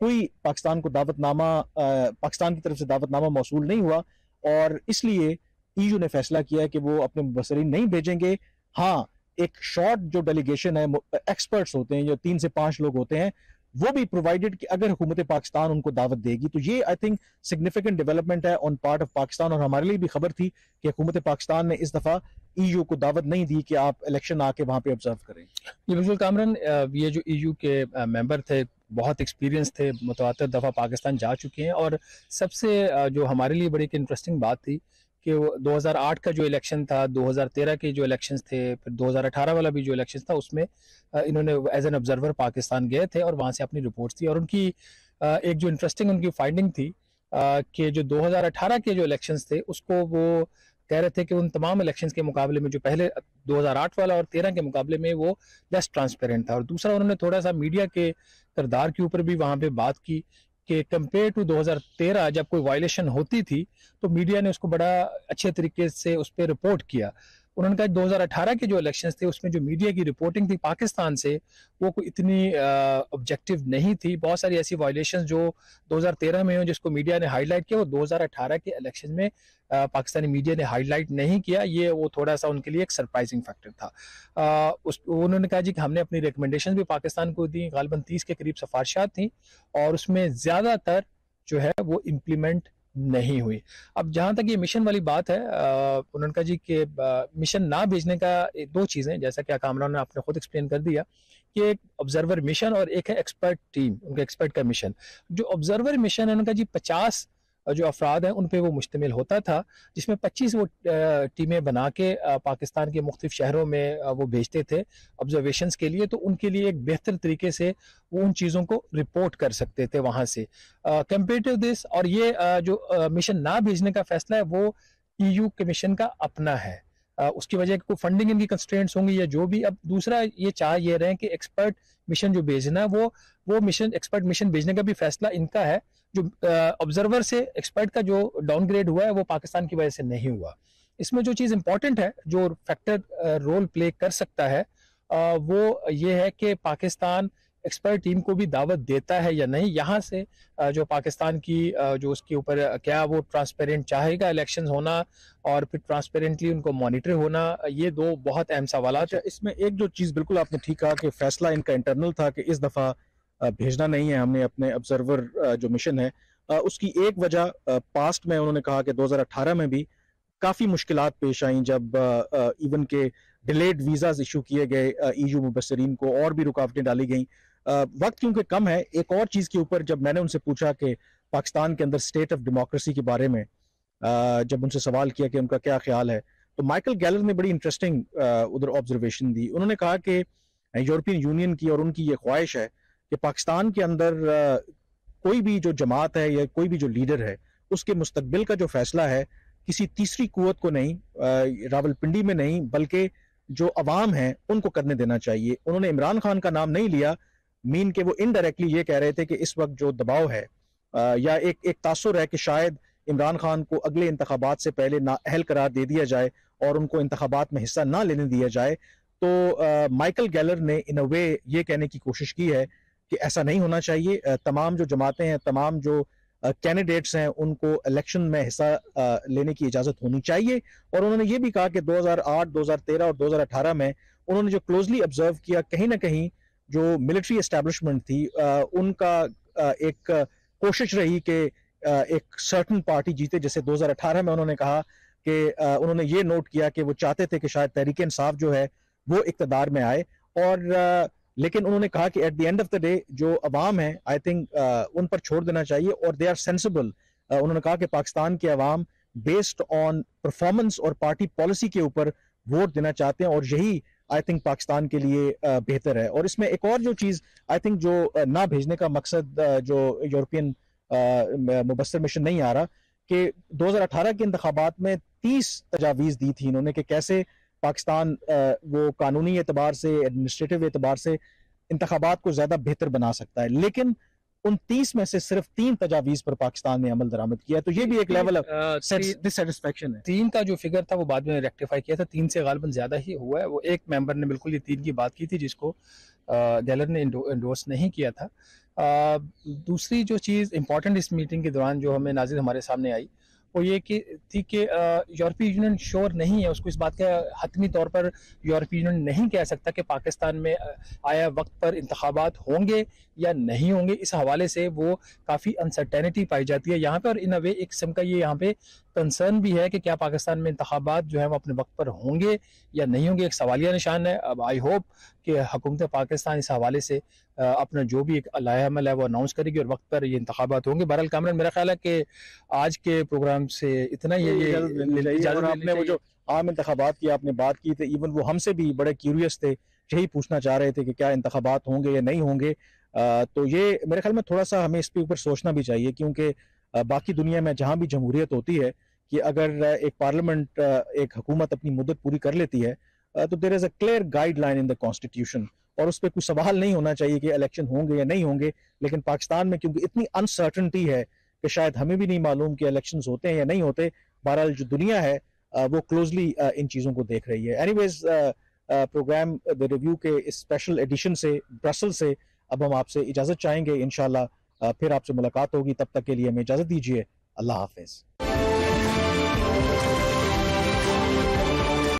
कोई पाकिस्तान को दावतनामा, पाकिस्तान की तरफ से दावतनामा मौसूल नहीं हुआ और इसलिए EU ने फैसला किया है कि वो अपने मुबसरीन नहीं भेजेंगे। हाँ, एक शॉर्ट जो डेलीगेशन है, एक्सपर्ट्स होते हैं, जो 3 से 5 लोग होते हैं, वो भी प्रोवाइडेड कि अगर हुकूमत पाकिस्तान उनको दावत देगी। तो ये आई थिंक सिग्निफिकेंट डेवलपमेंट है ऑन पार्ट ऑफ पाकिस्तान। और हमारे लिए भी खबर थी कि हुकूमत पाकिस्तान ने इस दफ़ा EU को दावत नहीं दी कि आप इलेक्शन आके वहाँ पे ऑब्जर्व करें। ये बिल्कुल कामरान, ये जो EU के मेंबर थे, बहुत एक्सपीरियंस थे, मुतवातिर दफ़ा पाकिस्तान जा चुके हैं। और सबसे जो हमारे लिए बड़ी इंटरेस्टिंग बात थी कि 2008 का जो इलेक्शन था, 2013 के जो इलेक्शंस थे, फिर 2018 वाला भी जो इलेक्शन था, उसमें इन्होंने एज एन ऑब्जर्वर पाकिस्तान गए थे और वहाँ से अपनी रिपोर्ट्स थी। और उनकी एक जो इंटरेस्टिंग उनकी फाइंडिंग थी कि जो 2018 के जो इलेक्शंस थे उसको वो कह रहे थे कि उन तमाम इलेक्शंस के मुकाबले में जो पहले 2008 वाला और 13 के मुकाबले में वो लेस ट्रांसपेरेंट था। और दूसरा उन्होंने थोड़ा सा मीडिया के किरदार के ऊपर भी वहाँ पे बात की कि कंपेयर टू 2013 जब कोई वायलेशन होती थी तो मीडिया ने उसको बड़ा अच्छे तरीके से उस पर रिपोर्ट किया। उन्होंने कहा 2018 के जो इलेक्शंस थे उसमें जो मीडिया की रिपोर्टिंग थी पाकिस्तान से वो कोई इतनी ऑब्जेक्टिव नहीं थी। बहुत सारी ऐसी वायलेशंस जो 2013 में हो जिसको मीडिया ने हाईलाइट किया, वो 2018 के इलेक्शन में पाकिस्तानी मीडिया ने हाईलाइट नहीं किया। ये वो थोड़ा सा उनके लिए एक सरप्राइजिंग फैक्टर था। उन्होंने कहा जी कि हमने अपनी रिकमेंडेशन भी पाकिस्तान को दी, गालिबन 30 के करीब सिफारिशात थी और उसमें ज़्यादातर जो है वो इम्प्लीमेंट नहीं हुई। अब जहां तक ये मिशन वाली बात है, उन्होंने कहा जी कि मिशन ना भेजने का दो चीज़ें, जैसा कि कामरान ने आपने खुद एक्सप्लेन कर दिया कि एक ऑब्जर्वर मिशन और एक है एक्सपर्ट टीम, उनका एक्सपर्ट का मिशन। जो ऑब्जर्वर मिशन है उनका जी 50 जो अफराद हैं उन पे वो मुश्तमिल होता था, जिसमें 25 वो टीमें बना के पाकिस्तान के मुख्तलिफ शहरों में वो भेजते थे ऑब्जर्वेशंस के लिए। तो उनके लिए एक बेहतर तरीके से वो उन चीज़ों को रिपोर्ट कर सकते थे वहाँ से कंपेरेटिव दिस। और ये जो मिशन ना भेजने का फैसला है वो EU कमीशन का अपना है। उसकी वजह कोई फंडिंग इनकी कंस्ट्रेंट्स होंगी या जो भी। अब दूसरा ये चाह ये रहे कि एक्सपर्ट मिशन जो भेजना है वो मिशन, एक्सपर्ट मिशन भेजने का भी फैसला इनका है। जो ऑब्जर्वर से एक्सपर्ट का जो डाउनग्रेड हुआ है वो पाकिस्तान की वजह से नहीं हुआ। इसमें जो चीज़ इंपॉर्टेंट है, जो फैक्टर रोल प्ले कर सकता है, वो ये है कि पाकिस्तान एक्सपर्ट टीम को भी दावत देता है या नहीं। यहाँ से जो पाकिस्तान की जो उसके ऊपर क्या वो ट्रांसपेरेंट चाहेगा इलेक्शंस होना और फिर ट्रांसपेरेंटली उनको मॉनिटर होना, ये दो बहुत अहम सवाल है। इसमें एक जो चीज़ बिल्कुल आपने ठीक कहा कि फैसला इनका इंटरनल था कि इस दफ़ा भेजना नहीं है हमने अपने ऑब्जर्वर जो मिशन है। उसकी एक वजह पास्ट में उन्होंने कहा कि 2018 में भी काफ़ी मुश्किलात पेश आई जब इवन के डिलेड वीज़ाज इशू किए गए EU मुबसरीन को, और भी रुकावटें डाली गई। वक्त क्योंकि कम है, एक और चीज़ के ऊपर जब मैंने उनसे पूछा कि पाकिस्तान के अंदर स्टेट ऑफ डेमोक्रेसी के बारे में जब उनसे सवाल किया कि उनका क्या ख्याल है, तो माइकल गैलर ने बड़ी इंटरेस्टिंग उधर ऑब्जर्वेशन दी। उन्होंने कहा कि यूरोपियन यूनियन की और उनकी ये ख्वाहिश है कि पाकिस्तान के अंदर कोई भी जो जमात है या कोई भी जो लीडर है उसके मुस्तकबिल का जो फैसला है किसी तीसरी कुव्वत को नहीं, रावलपिंडी में नहीं, बल्कि जो अवाम है उनको करने देना चाहिए। उन्होंने इमरान खान का नाम नहीं लिया, मीन के वो इनडायरेक्टली ये कह रहे थे कि इस वक्त जो दबाव है या एक तासुर है कि शायद इमरान खान को अगले इंतखाबात से पहले नाअहल करार दे दिया जाए और उनको इंतखाबात में हिस्सा ना लेने दिया जाए, तो माइकल गैलर ने इन अ वे ये कहने की कोशिश की है कि ऐसा नहीं होना चाहिए। तमाम जो जमातें हैं, तमाम जो कैंडिडेट्स हैं, उनको इलेक्शन में हिस्सा लेने की इजाज़त होनी चाहिए। और उन्होंने ये भी कहा कि 2008, 2013 और 2018 में उन्होंने जो क्लोजली ऑब्जर्व किया, कहीं ना कहीं जो मिलिट्री एस्टैब्लिशमेंट थी उनका एक कोशिश रही कि एक सर्टन पार्टी जीते। जैसे 2018 में उन्होंने कहा कि उन्होंने ये नोट किया कि वो चाहते थे कि शायद तहरीक इंसाफ जो है वो इक़्तिदार में आए, और लेकिन उन्होंने कहा कि at the end of the day जो अवाम है, आई थिंक उन पर छोड़ देना चाहिए और दे आर सेंसिबल। उन्होंने कहा कि पाकिस्तान के अवाम बेस्ड ऑन परफॉर्मेंस और पार्टी पॉलिसी के ऊपर वोट देना चाहते हैं, और यही आई थिंक पाकिस्तान के लिए बेहतर है। और इसमें एक और जो चीज़ आई थिंक जो ना भेजने का मकसद जो यूरोपियन मुबस्सिर मिशन नहीं आ रहा, कि 2018 के इंतखाबात में 30 तजावीज़ दी थी इन्होंने कि कैसे पाकिस्तान वो कानूनी एतबार से, एडमिनिस्ट्रेटिव एतबार से इंतखाबात को ज़्यादा बेहतर बना सकता है, लेकिन उन 30 में से सिर्फ 3 तजावीज़ पर पाकिस्तान ने अमल दरामद किया। तो ये भी एक लेवल ऑफ डिससैटिस्फैक्शन है। 3 का जो फिगर था वो बाद में रेक्टिफाई किया था, 3 से गालिबन ज़्यादा ही हुआ है। वो एक मेंबर ने बिल्कुल ये 3 की बात की थी जिसको गैलर ने इंडोर्स नहीं किया था। दूसरी जो चीज़ इंपॉर्टेंट इस मीटिंग के दौरान जो हमें नाज़िर हमारे सामने आई वो ये कि थी कि यूरोपीय यूनियन श्योर नहीं है, उसको इस बात का हतमी तौर पर यूरोपीय यूनियन नहीं कह सकता कि पाकिस्तान में आया वक्त पर इंतखाबात होंगे या नहीं होंगे। इस हवाले से वो काफ़ी अनसर्टेनिटी पाई जाती है यहाँ पे, और इन अ वे एक किस्म का ये यहाँ पे कंसर्न भी है कि क्या पाकिस्तान में इंतखाबात जो है वो अपने वक्त पर होंगे या नहीं होंगे, एक सवालिया निशान है। अब आई होप कि हुकूमत पाकिस्तान इस हवाले से अपना जो भी एक लाहेअमल है वो अनाउंस करेगी और वक्त पर ये इंतखाबात होंगे। बहरहाल कामरान, मेरा ख्याल है कि आज के प्रोग्राम से इतना ही इजाज़त। आपने वो जो आम इंतखाबात की आपने बात की, तो इवन वो हमसे भी बड़े क्यूरियस थे, यही पूछना चाह रहे थे कि क्या इंतखाबात होंगे या नहीं होंगे। तो ये मेरे ख्याल में थोड़ा सा हमें इस पे ऊपर सोचना भी चाहिए, क्योंकि बाकी दुनिया में जहाँ भी जमहूरियत होती है कि अगर एक पार्लियामेंट, एक हुकूमत अपनी मुद्दत पूरी कर लेती है, तो there is a clear guideline in the constitution, और उस पर कोई सवाल नहीं होना चाहिए कि इलेक्शन होंगे या नहीं होंगे। लेकिन पाकिस्तान में क्योंकि इतनी अनसर्टनिटी है कि शायद हमें भी नहीं मालूम कि इलेक्शंस होते हैं या नहीं होते, बहरहाल जो दुनिया है वो क्लोजली इन चीज़ों को देख रही है। एनीवेज, प्रोग्राम द रिव्यू के इस स्पेशल एडिशन से ब्रसल से अब हम आपसे इजाज़त चाहेंगे। इंशाल्लाह फिर आपसे मुलाकात होगी, तब तक के लिए हमें इजाज़त दीजिए। अल्लाह हाफिज़।